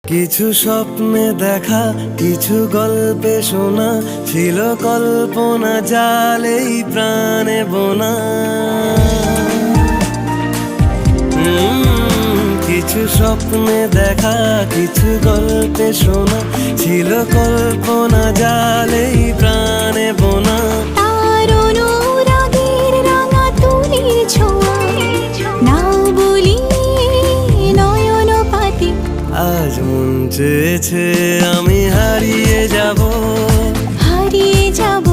কিছু স্বপ্নে দেখা, কিছু গল্পে শোনা, ছিল কল্পনা জালেই প্রাণে বোনা। কিছু স্বপ্নে দেখা, কিছু গল্পে শোনা, ছিল কল্পনা জালেই প্রাণে বোনা। তার অনুরাগের রাঙা তুলির ছোঁয়া, নাও বলি নয়ন পাতি। আজ মন চেয়েছে আমি হারিয়ে যাব, হারিয়ে যাব